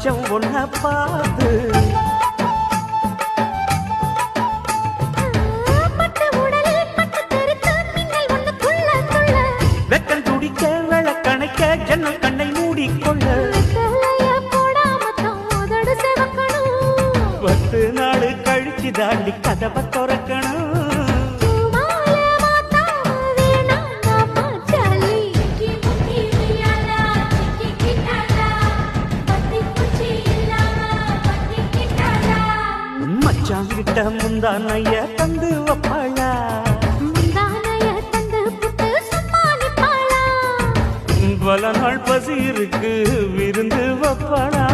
மச்சம் ஒன்ன பார்த்து வெக்கம் துடிக்க விளக்கணைக்க ஜன்னல் கண்ணை மூடிக்கொள்ள 10 நாள் கழிச்சு தாண்டி கதவை திறக்கணும் மச்சாங்கிட்ட முந்தானைய தந்து வப்பாளா பல நாள் பசி இருக்கு விருந்து வப்பாளா